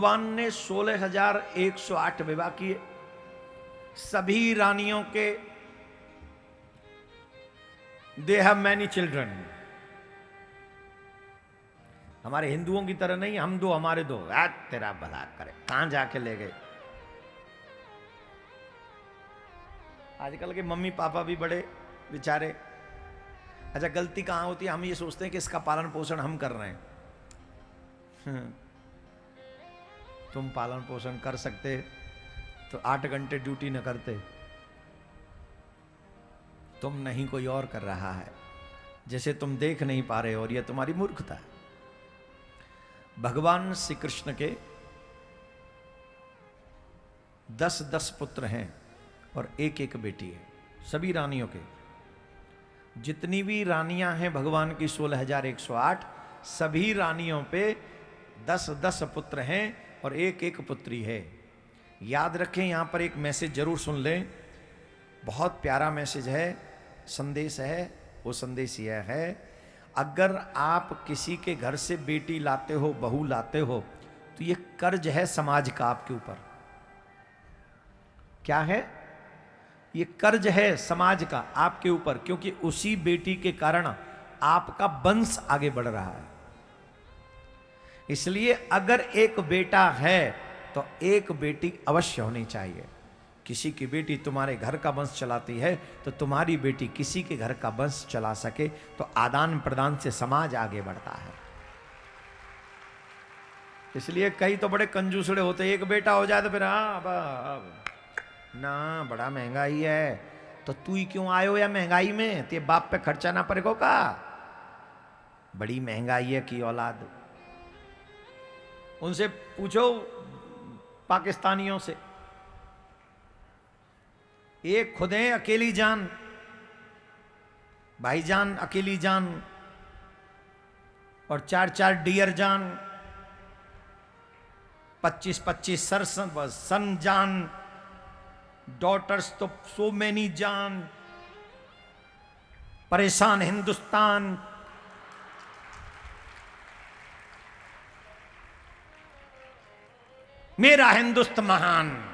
भगवान ने 16,108 विवाह किए। सभी रानियों के दे हैव मैनी चिल्ड्रन। हमारे हिंदुओं की तरह नहीं, हम दो हमारे दो, तेरा भला करे, कहां जाके ले गए। आजकल के मम्मी पापा भी बड़े बेचारे। अच्छा, गलती कहां होती है? हम ये सोचते हैं कि इसका पालन पोषण हम कर रहे हैं। तुम पालन पोषण कर सकते तो 8 घंटे ड्यूटी न करते। तुम नहीं, कोई और कर रहा है, जैसे तुम देख नहीं पा रहे हो, और यह तुम्हारी मूर्खता है। भगवान श्री कृष्ण के 10-10 पुत्र हैं और एक बेटी है, सभी रानियों के। जितनी भी रानियां हैं भगवान की 16,108, सभी रानियों पे 10-10 पुत्र हैं और एक पुत्री है। याद रखें, यहां पर एक मैसेज जरूर सुन लें, बहुत प्यारा मैसेज है, संदेश है। वो संदेश यह है, अगर आप किसी के घर से बेटी लाते हो, बहू लाते हो, तो ये कर्ज है समाज का आपके ऊपर। क्या है? ये कर्ज है समाज का आपके ऊपर, क्योंकि उसी बेटी के कारण आपका वंश आगे बढ़ रहा है। इसलिए अगर एक बेटा है तो एक बेटी अवश्य होनी चाहिए। किसी की बेटी तुम्हारे घर का वंश चलाती है तो तुम्हारी बेटी किसी के घर का वंश चला सके, तो आदान प्रदान से समाज आगे बढ़ता है। इसलिए कई तो बड़े कंजूसड़े होते, एक बेटा हो जाए तो फिर अब ना बड़ा महंगाई है, तो तू ही क्यों आयो या महंगाई में, ते बाप पे खर्चा ना पड़ेगो का, बड़ी महंगाई है की औलाद। उनसे पूछो पाकिस्तानियों से, एक खुद है अकेली जान, भाईजान अकेली जान, और 4-4 डियर जान, 25-25 सन जान, डॉटर्स तो सो मेनी जान, परेशान हिंदुस्तान। मेरा हिंदुस्तान महान,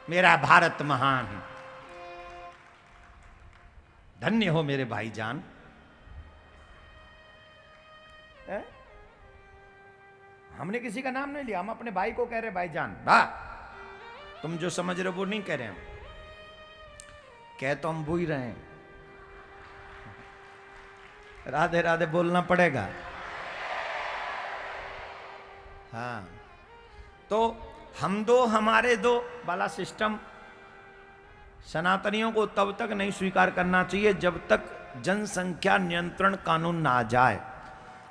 मेरा भारत महान, धन्य हो मेरे भाईजान। हमने किसी का नाम नहीं लिया, हम अपने भाई को कह रहे भाईजान। वाह, तुम जो समझ रहे हो वो नहीं कह रहे हम, कह तो हम वो ही रहे हैं। राधे राधे बोलना पड़ेगा। हाँ, तो हम दो हमारे दो वाला सिस्टम सनातनियों को तब तक नहीं स्वीकार करना चाहिए जब तक जनसंख्या नियंत्रण कानून ना आ जाए।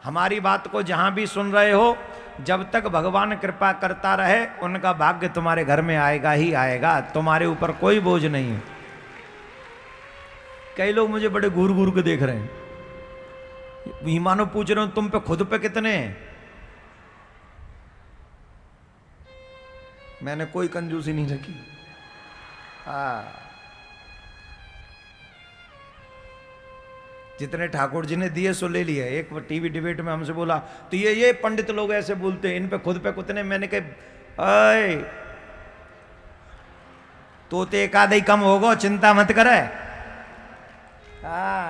हमारी बात को जहां भी सुन रहे हो, जब तक भगवान कृपा करता रहे, उनका भाग्य तुम्हारे घर में आएगा ही आएगा, तुम्हारे ऊपर कोई बोझ नहीं है। कई लोग मुझे बड़े घूर घूर के देख रहे हैं, मानो पूछ रहे हो तुम पे खुद पे कितने हैं। मैंने कोई कंजूसी नहीं रखी। जितने ठाकुर जी ने दिए सो ले लिए। एक टीवी डिबेट में हमसे बोला, तो ये पंडित लोग ऐसे बोलते हैं, इन पे खुद पे कितने। मैंने कहा तो एक आधे ही कम होगा, चिंता मत करे।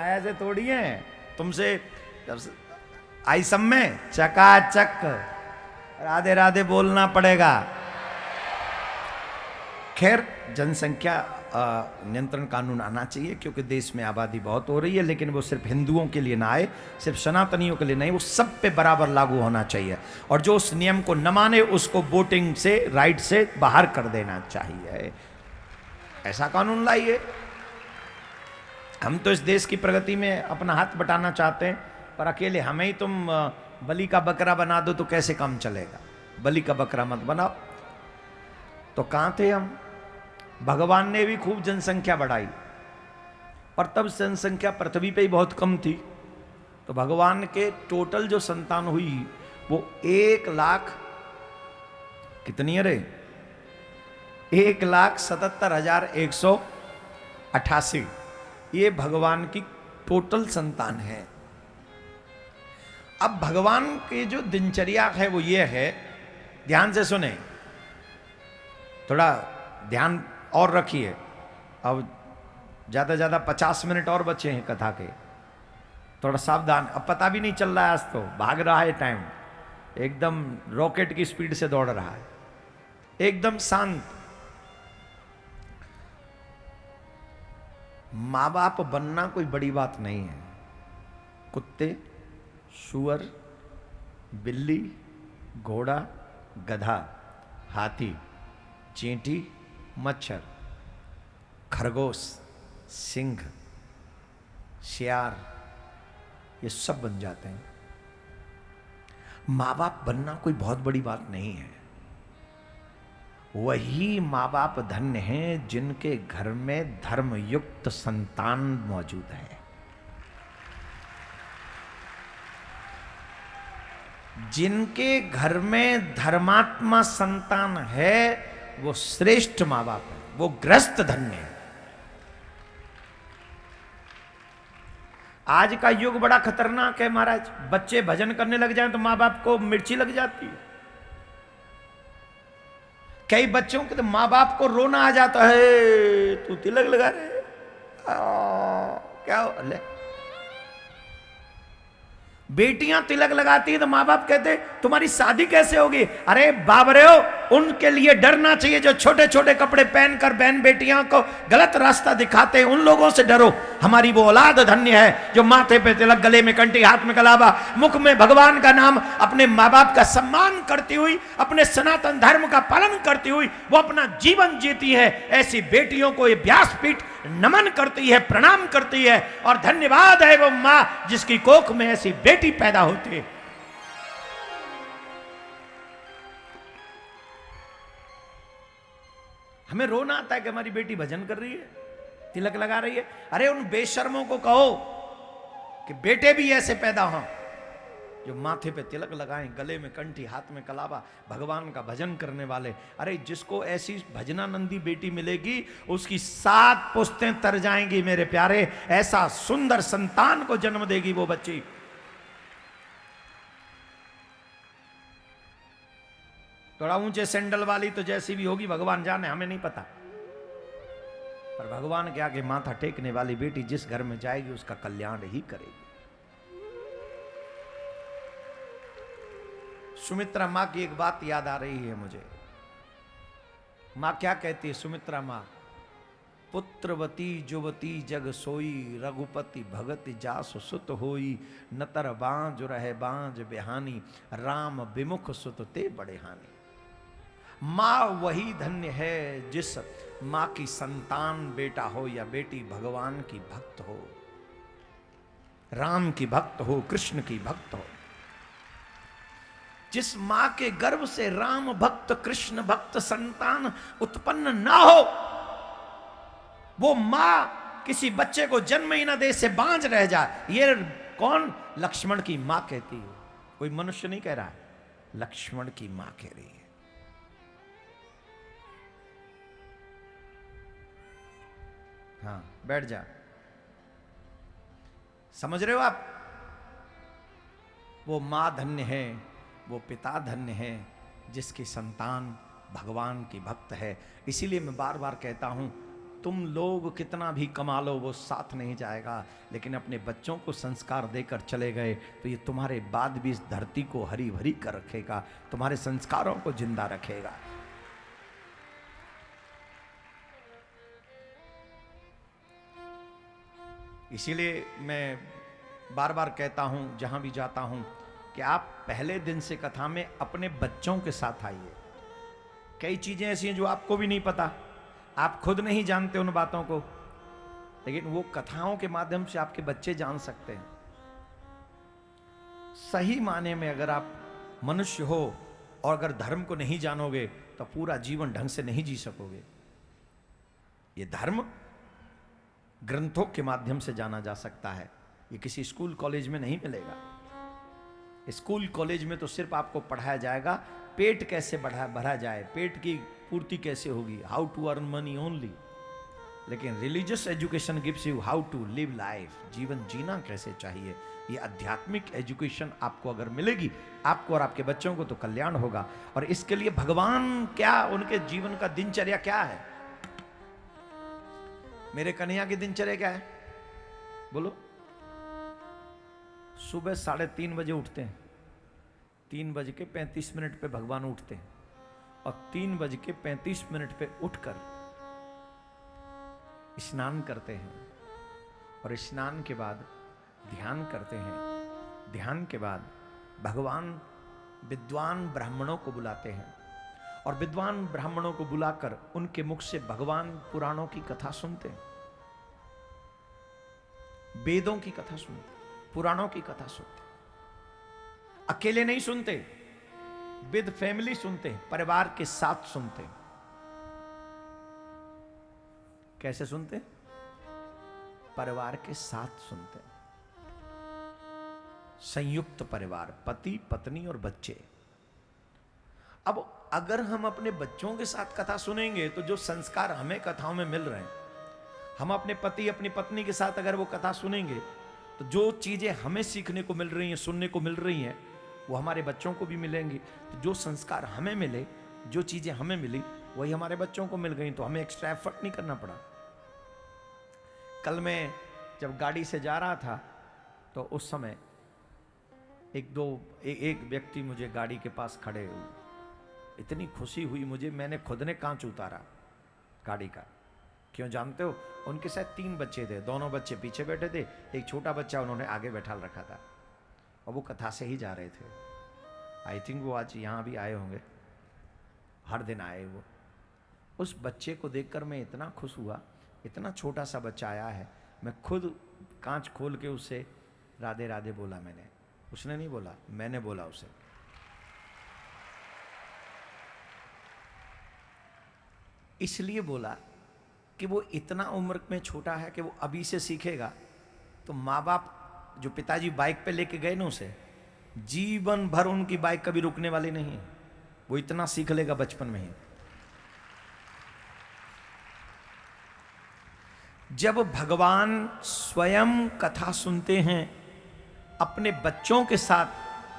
ऐसे थोड़ी है, तुमसे आई सब में चकाचक राधे राधे बोलना पड़ेगा। खैर, जनसंख्या नियंत्रण कानून आना चाहिए, क्योंकि देश में आबादी बहुत हो रही है, लेकिन वो सिर्फ हिंदुओं के लिए ना आए, सिर्फ सनातनियों के लिए नहीं, वो सब पे बराबर लागू होना चाहिए। और जो उस नियम को न माने उसको वोटिंग से, राइट से बाहर कर देना चाहिए। ऐसा कानून लाइए। हम तो इस देश की प्रगति में अपना हाथ बटाना चाहते हैं, पर अकेले हमें ही तुम बलि का बकरा बना दो तो कैसे काम चलेगा। बलि का बकरा मत बनाओ। तो कहां थे हम? भगवान ने भी खूब जनसंख्या बढ़ाई, और तब जनसंख्या पृथ्वी पे ही बहुत कम थी। तो भगवान के टोटल जो संतान हुई वो 1,00,000 कितनी है रे? 1,77,188 ये भगवान की टोटल संतान है। अब भगवान की जो दिनचर्या है वो ये है ध्यान से सुने, थोड़ा ध्यान और रखिए। अब ज्यादा ज्यादा 50 मिनट और बचे हैं कथा के, थोड़ा सावधान। अब पता भी नहीं चल रहा है, आज तो भाग रहा है टाइम, एकदम रॉकेट की स्पीड से दौड़ रहा है, एकदम शांत। मां बाप बनना कोई बड़ी बात नहीं है। कुत्ते, सुअर, बिल्ली, घोड़ा, गधा, हाथी, चींटी, मच्छर, खरगोश, सिंह, शेर, ये सब बन जाते हैं। मां बाप बनना कोई बहुत बड़ी बात नहीं है। वही मां बाप धन्य हैं जिनके घर में धर्मयुक्त संतान मौजूद है। जिनके घर में धर्मात्मा संतान है वो श्रेष्ठ मां बाप है, वो गृहस्थ धन्य है। आज का युग बड़ा खतरनाक है महाराज। बच्चे भजन करने लग जाएं तो मां बाप को मिर्ची लग जाती है। कई बच्चों के तो मां बाप को रोना आ जाता है, तू तिलक लगा रहे क्या हो? ले बेटियां तिलक लगाती है तो मां बाप कहते तुम्हारी शादी कैसे होगी? अरे बाबरे हो, उनके लिए डरना चाहिए जो छोटे छोटे कपड़े पहनकर बहन बेटियां को गलत रास्ता दिखाते हैं। उन लोगों से डरो। हमारी वो औलाद धन्य है जो माथे पे तिलक, गले में कंठी, हाथ में कलावा, मुख में भगवान का नाम, अपने माँ बाप का सम्मान करती हुई, अपने सनातन धर्म का पालन करती हुई वो अपना जीवन जीती है। ऐसी बेटियों को ये व्यासपीठ नमन करती है, प्रणाम करती है। और धन्यवाद है वो मां जिसकी कोख में ऐसी बेटी पैदा होती है। हमें रोना आता है कि हमारी बेटी भजन कर रही है, तिलक लगा रही है। अरे उन बेशर्मों को कहो कि बेटे भी ऐसे पैदा हों जो माथे पे तिलक लगाएं, गले में कंठी, हाथ में कलावा, भगवान का भजन करने वाले। अरे जिसको ऐसी भजनानंदी बेटी मिलेगी उसकी 7 पुश्तें तर जाएंगी मेरे प्यारे। ऐसा सुंदर संतान को जन्म देगी वो बच्ची। थोड़ा ऊंचे सैंडल वाली तो जैसी भी होगी भगवान जाने, हमें नहीं पता। पर भगवान के आगे माथा टेकने वाली बेटी जिस घर में जाएगी उसका कल्याण ही करेगी। सुमित्रा मां की एक बात याद आ रही है मुझे। मां क्या कहती है सुमित्रा मां? पुत्रवती जुवती जग सोई, रघुपति भगत जासु सुत होई, नतर बांझ रहे बांझ बिहानी, राम विमुख सुत ते बड़े हानि। मां वही धन्य है जिस मां की संतान बेटा हो या बेटी भगवान की भक्त हो, राम की भक्त हो, कृष्ण की भक्त हो। जिस मां के गर्भ से राम भक्त, कृष्ण भक्त संतान उत्पन्न ना हो, वो मां किसी बच्चे को जन्म ही ना दे, से बांझ रह जाए। ये कौन? लक्ष्मण की मां कहती है, कोई मनुष्य नहीं कह रहा है, लक्ष्मण की मां कह रही है। हाँ बैठ जा। समझ रहे हो आप? वो मां धन्य है, वो पिता धन्य है जिसकी संतान भगवान की भक्त है। इसीलिए मैं बार बार कहता हूं, तुम लोग कितना भी कमा लो वो साथ नहीं जाएगा, लेकिन अपने बच्चों को संस्कार देकर चले गए तो ये तुम्हारे बाद भी इस धरती को हरी भरी कर रखेगा, तुम्हारे संस्कारों को जिंदा रखेगा। इसीलिए मैं बार बार कहता हूं जहां भी जाता हूं कि आप पहले दिन से कथा में अपने बच्चों के साथ आइए। कई चीजें ऐसी हैं जो आपको भी नहीं पता, आप खुद नहीं जानते उन बातों को, लेकिन वो कथाओं के माध्यम से आपके बच्चे जान सकते हैं। सही माने में अगर आप मनुष्य हो और अगर धर्म को नहीं जानोगे तो पूरा जीवन ढंग से नहीं जी सकोगे। ये धर्म ग्रंथों के माध्यम से जाना जा सकता है, ये किसी स्कूल कॉलेज में नहीं मिलेगा। स्कूल कॉलेज में तो सिर्फ आपको पढ़ाया जाएगा पेट कैसे भरा जाए, पेट की पूर्ति कैसे होगी, how to earn money only. लेकिन religious education gives you how to live life, जीवन जीना कैसे चाहिए। ये आध्यात्मिक एजुकेशन आपको अगर मिलेगी, आपको और आपके बच्चों को, तो कल्याण होगा। और इसके लिए भगवान क्या, उनके जीवन का दिनचर्या क्या है। मेरे कन्हैया की दिनचर्या क्या है बोलो। सुबह 3:30 बजे उठते हैं, 3:35 पे भगवान उठते हैं, और 3:35 पे उठकर स्नान करते हैं, और स्नान के बाद ध्यान करते हैं। ध्यान के बाद भगवान विद्वान ब्राह्मणों को बुलाते हैं, और विद्वान ब्राह्मणों को बुलाकर उनके मुख से भगवान पुराणों की कथा सुनते हैं, वेदों की कथा सुनते, पुराणों की कथा सुनते। अकेले नहीं सुनते, विद फैमिली सुनते, परिवार के साथ सुनते। कैसे सुनते? परिवार के साथ सुनते, संयुक्त परिवार, पति पत्नी और बच्चे। अब अगर हम अपने बच्चों के साथ कथा सुनेंगे तो जो संस्कार हमें कथाओं में मिल रहे हैं, हम अपने पति अपनी पत्नी के साथ अगर वो कथा सुनेंगे तो जो चीजें हमें सीखने को मिल रही हैं, सुनने को मिल रही हैं, वो हमारे बच्चों को भी मिलेंगी। तो जो संस्कार हमें मिले, जो चीजें हमें मिली, वही हमारे बच्चों को मिल गई, तो हमें एक्स्ट्रा एफर्ट नहीं करना पड़ा। कल मैं जब गाड़ी से जा रहा था तो उस समय एक व्यक्ति मुझे गाड़ी के पास खड़े हुए, इतनी खुशी हुई मुझे, मैंने खुद ने कांच उतारा गाड़ी का। क्यों जानते हो? उनके साथ 3 बच्चे थे, दोनों बच्चे पीछे बैठे थे, एक छोटा बच्चा उन्होंने आगे बैठा रखा था, और वो कथा से ही जा रहे थे। आई थिंक वो आज यहाँ भी आए होंगे, हर दिन आए वो। उस बच्चे को देखकर मैं इतना खुश हुआ, इतना छोटा सा बच्चा आया है, मैं खुद कांच खोल के उससे राधे राधे बोला मैंने। उसने नहीं बोला, मैंने बोला उसे। इसलिए बोला कि वो इतना उम्र में छोटा है कि वो अभी से सीखेगा, तो माँ बाप जो पिताजी बाइक पे लेके गए ना उसे, जीवन भर उनकी बाइक कभी रुकने वाली नहीं है, वो इतना सीख लेगा बचपन में ही। जब भगवान स्वयं कथा सुनते हैं अपने बच्चों के साथ,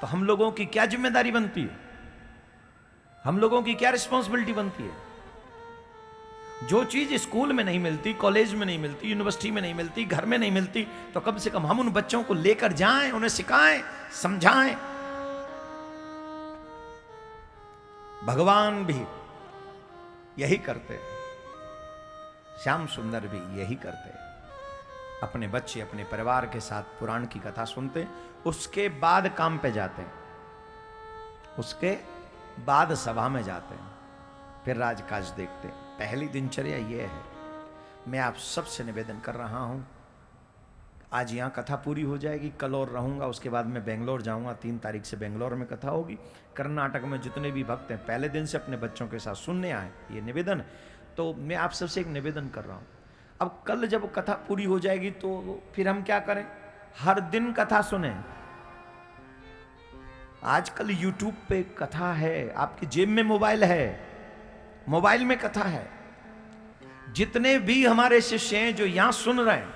तो हम लोगों की क्या जिम्मेदारी बनती है, हम लोगों की क्या रिस्पॉन्सिबिलिटी बनती है। जो चीज स्कूल में नहीं मिलती, कॉलेज में नहीं मिलती, यूनिवर्सिटी में नहीं मिलती, घर में नहीं मिलती, तो कम से कम हम उन बच्चों को लेकर जाएं, उन्हें सिखाएं, समझाएं। भगवान भी यही करते, श्याम सुंदर भी यही करते। अपने बच्चे अपने परिवार के साथ पुराण की कथा सुनते, उसके बाद काम पे जाते हैं, उसके बाद सभा में जाते हैं, फिर राजकाज देखते हैं। पहली दिनचर्या यह है। मैं आप सबसे निवेदन कर रहा हूं, आज यहाँ कथा पूरी हो जाएगी, कल और रहूंगा, उसके बाद मैं बेंगलोर जाऊंगा, 3 तारीख से बेंगलोर में कथा होगी। कर्नाटक में जितने भी भक्त हैं पहले दिन से अपने बच्चों के साथ सुनने आए, ये निवेदन है। तो मैं आप सबसे एक निवेदन कर रहा हूं, अब कल जब कथा पूरी हो जाएगी तो फिर हम क्या करें? हर दिन कथा सुने। आजकल यूट्यूब पे कथा है, आपकी जेब में मोबाइल है, मोबाइल में कथा है। जितने भी हमारे शिष्य हैं जो यहां सुन रहे हैं,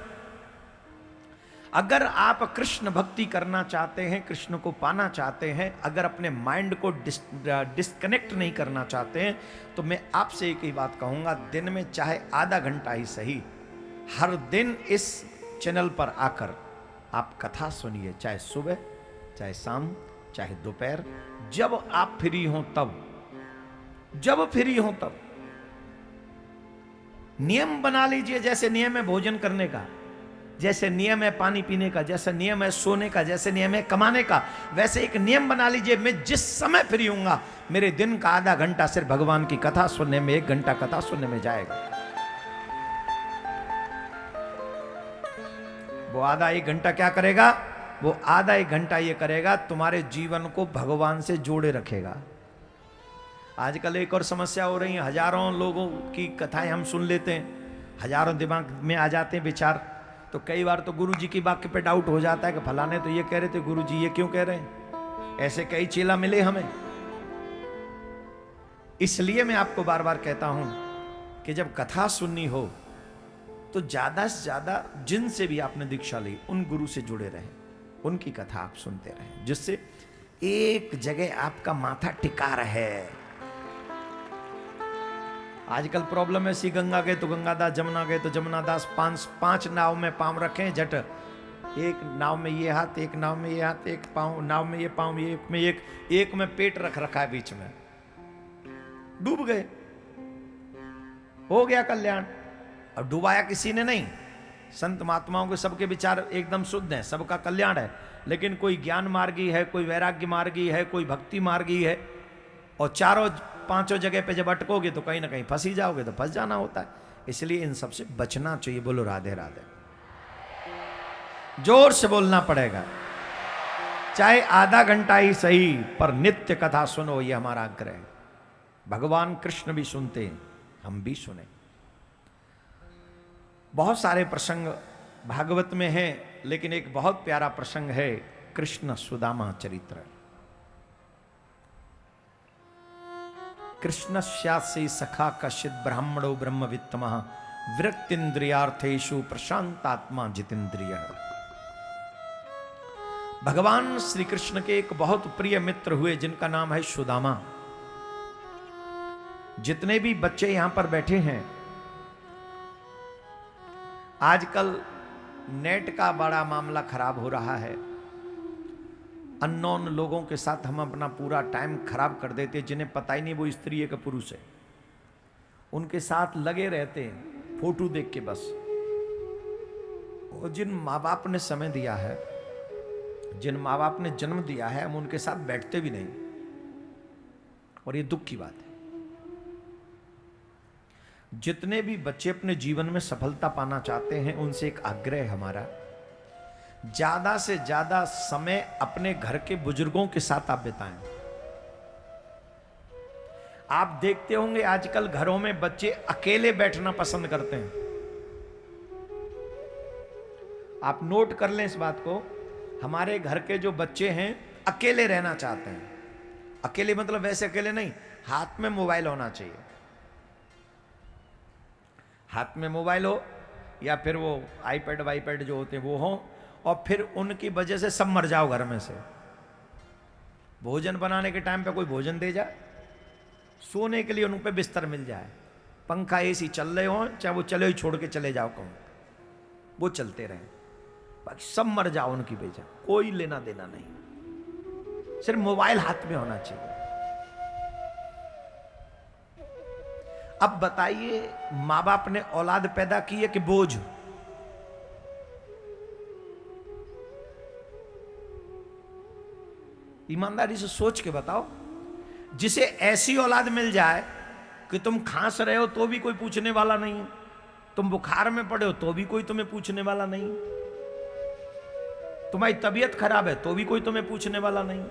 अगर आप कृष्ण भक्ति करना चाहते हैं, कृष्ण को पाना चाहते हैं, अगर अपने माइंड को डिस्कनेक्ट नहीं करना चाहते हैं, तो मैं आपसे एक ही बात कहूंगा, दिन में चाहे आधा घंटा ही सही, हर दिन इस चैनल पर आकर आप कथा सुनिए, चाहे सुबह, चाहे शाम, चाहे दोपहर, जब आप फ्री हो तब, जब फ्री हो तब। नियम बना लीजिए, जैसे नियम है भोजन करने का, जैसे नियम है पानी पीने का, जैसे नियम है सोने का, जैसे नियम है कमाने का, वैसे एक नियम बना लीजिए, मैं जिस समय फ्री हूंगा मेरे दिन का आधा घंटा सिर्फ भगवान की कथा सुनने में, 1 घंटा कथा सुनने में जाएगा। वो आधा 1 घंटा क्या करेगा? वो आधा 1 घंटा ये करेगा, तुम्हारे जीवन को भगवान से जोड़े रखेगा। आजकल एक और समस्या हो रही है, हजारों लोगों की कथाएं हम सुन लेते हैं, हजारों दिमाग में आ जाते हैं विचार, तो कई बार तो गुरु जी की वाक्य पे डाउट हो जाता है कि फलाने तो ये कह रहे थे, गुरु जी ये क्यों कह रहे हैं? ऐसे कई चेला मिले हमें। इसलिए मैं आपको बार बार कहता हूं कि जब कथा सुननी हो तो ज्यादा से ज्यादा जिनसे भी आपने दीक्षा ली उन गुरु से जुड़े रहें, उनकी कथा आप सुनते रहें, जिससे एक जगह आपका माथा टिका रहे। आजकल प्रॉब्लम ऐसी, गंगा गए तो गंगादास, जमुना गए तो जमुनादास, पांच नाव में पांव रखें झट, एक नाव में ये हाथ, एक नाव में ये हाथ, एक पांव नाव में ये पांव, एक में पेट रख रखा है बीच में, डूब गए, हो गया कल्याण। अब डुबाया किसी ने नहीं, संत महात्माओं के सबके विचार एकदम शुद्ध हैं, सबका कल्याण है, लेकिन कोई ज्ञान मार्गी है, कोई वैराग्य मार्गी है, कोई भक्ति मार्गी है, और चारों पांचों जगह पे जब अटकोगे तो कहीं ना कहीं फंस ही जाओगे, तो फंस जाना होता है। इसलिए इन सब से बचना चाहिए। बोलो राधे राधे, जोर से बोलना पड़ेगा, चाहे आधा घंटा ही सही, पर नित्य कथा सुनो, ये हमारा आग्रह है। भगवान कृष्ण भी सुनते हैं, हम भी सुने। बहुत सारे प्रसंग भागवत में हैं, लेकिन एक बहुत प्यारा प्रसंग है कृष्ण सुदामा चरित्र। कृष्णस्यास्य सखा कश्चित् ब्राह्मणो ब्रह्मवित्तमः विरक्तीन्द्रियार्थेषु प्रशांतात्मा जितेंद्रिय। भगवान श्री कृष्ण के एक बहुत प्रिय मित्र हुए जिनका नाम है सुदामा। जितने भी बच्चे यहां पर बैठे हैं, आजकल नेट का बड़ा मामला खराब हो रहा है। अननोन लोगों के साथ हम अपना पूरा टाइम खराब कर देते हैं, जिन्हें पता ही नहीं वो स्त्री है कि पुरुष है, उनके साथ लगे रहते हैं फोटो देख के बस। और जिन माँ बाप ने समय दिया है, जिन माँ बाप ने जन्म दिया है, हम उनके साथ बैठते भी नहीं, और ये दुख की बात है। जितने भी बच्चे अपने जीवन में सफलता पाना चाहते हैं, उनसे एक आग्रह है हमारा, ज्यादा से ज्यादा समय अपने घर के बुजुर्गों के साथ आप बिताएं। आप देखते होंगे आजकल घरों में बच्चे अकेले बैठना पसंद करते हैं। आप नोट कर लें इस बात को, हमारे घर के जो बच्चे हैं अकेले रहना चाहते हैं। अकेले मतलब वैसे अकेले नहीं, हाथ में मोबाइल होना चाहिए, हाथ में मोबाइल हो, या फिर वो आईपैड वाईपैड जो होते हैं वो हो, और फिर उनकी वजह से सब मर जाओ घर में से। भोजन बनाने के टाइम पे कोई भोजन दे जाए, सोने के लिए उन पे बिस्तर मिल जाए, पंखा एसी चल रहे हो, चाहे वो चले ही छोड़ के चले जाओ कहूं, वो चलते रहे, बाकी सब मर जाओ उनकी वजह, कोई लेना देना नहीं, सिर्फ मोबाइल हाथ में होना चाहिए। अब बताइए, माँ बाप ने औलाद पैदा की है कि बोझ? ईमानदारी से सोच के बताओ। जिसे ऐसी औलाद मिल जाए कि तुम खांस रहे हो तो भी कोई पूछने वाला नहीं, तुम बुखार में पड़े हो तो भी कोई तुम्हें पूछने वाला नहीं, तुम्हारी तबीयत खराब है तो भी कोई तुम्हें पूछने वाला नहीं।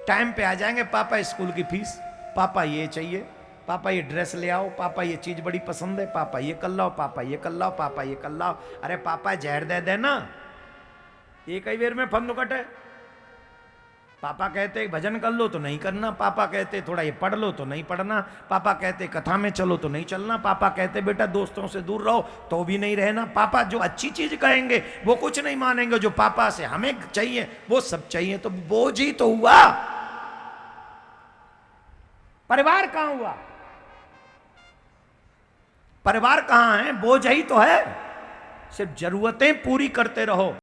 टाइम पे आ जाएंगे, पापा स्कूल की फीस, पापा ये चाहिए, पापा ये ड्रेस ले आओ, पापा ये चीज बड़ी पसंद है, पापा ये कर लाओ, पापा ये कर लाओ, पापा ये कर लाओ। अरे पापा जहर दे देना, एक ही बेर में फंद कटे। पापा कहते भजन कर लो तो नहीं करना, पापा कहते थोड़ा ये पढ़ लो तो नहीं पढ़ना, पापा कहते कथा में चलो तो नहीं चलना, पापा कहते बेटा दोस्तों से दूर रहो तो भी नहीं रहना। पापा जो अच्छी चीज कहेंगे वो कुछ नहीं मानेंगे, जो पापा से हमें चाहिए वो सब चाहिए। तो बोझ ही तो हुआ, परिवार कहां हुआ? परिवार कहां है? बोझ ही तो है। सिर्फ जरूरतें पूरी करते रहो।